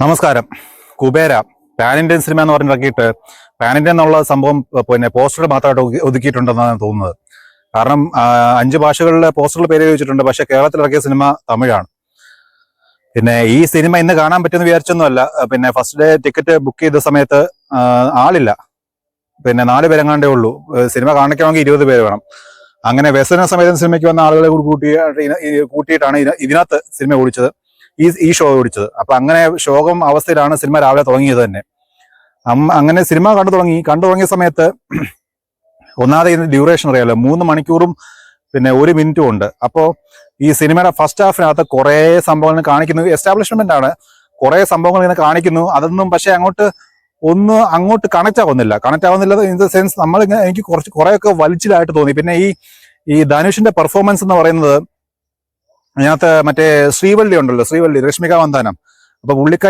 നമസ്കാരം. Kubera pan Indian cinema എന്ന് പറഞ്ഞിറക്കിയിട്ട് pan Indian എന്നുള്ള സംഭവം പിന്നെ പോസ്റ്റർ മാത്രമായിട്ട് ഒതുക്കിയിട്ടുണ്ടെന്നാണ് തോന്നുന്നത്. കാരണം 5 ഭാഷകളിലെ പോസ്റ്ററുകൾ പേര് ചോദിച്ചിട്ടുണ്ട്. പക്ഷെ കേരളത്തിൽ ഇറക്കിയ സിനിമ തമിഴാണ്. പിന്നെ ഈ സിനിമ ഇന്ന് കാണാൻ പറ്റുമെന്ന് വിചാരിച്ചൊന്നുമല്ല. പിന്നെ ഫസ്റ്റ് ഡേ ടിക്കറ്റ് ബുക്ക് ചെയ്ത സമയത്ത് ആളില്ല. പിന്നെ 4 പേരെങ്ങാണ്ടേ ഉള്ളൂ. സിനിമ കാണിക്കണമെങ്കിൽ 20 പേര് വേണം. അങ്ങനെ വ്യസന സമയത്ത് സിനിമയ്ക്ക് വന്ന ആളുകളെ കൂട്ടിയിട്ടാണ് ഇതിനകത്ത് സിനിമ ഓടിച്ചത്, ഈ ഷോ ഓടിച്ചത്. അപ്പൊ അങ്ങനെ ശോകം അവസ്ഥയിലാണ് സിനിമ രാവിലെ തുടങ്ങിയത് തന്നെ. അങ്ങനെ സിനിമ കണ്ടു തുടങ്ങിയ സമയത്ത് ഒന്നാമത് ഇതിന്റെ ഡ്യൂറേഷൻ അറിയാലോ, 3 മണിക്കൂറും പിന്നെ 1 മിനിറ്റും ഉണ്ട്. അപ്പോൾ ഈ സിനിമയുടെ ഫസ്റ്റ് ഹാഫിനകത്ത് കുറേ സംഭവങ്ങൾ കാണിക്കുന്നു. എസ്റ്റാബ്ലിഷ്മെന്റ് ആണ്, കുറേ സംഭവങ്ങൾ ഇങ്ങനെ കാണിക്കുന്നു. അതൊന്നും പക്ഷെ അങ്ങോട്ട് കണക്ട് ആവുന്നില്ല ഇൻ ദ സെൻസ് എനിക്ക് കുറെയൊക്കെ വലിച്ചിലായിട്ട് തോന്നി. പിന്നെ ഈ ധനുഷിന്റെ പെർഫോമൻസ് എന്ന് പറയുന്നത്, അതിനകത്ത് മറ്റേ ശ്രീവള്ളി ഉണ്ടല്ലോ, രശ്മിക മന്ദാനം. അപ്പൊ പുള്ളിക്കാരി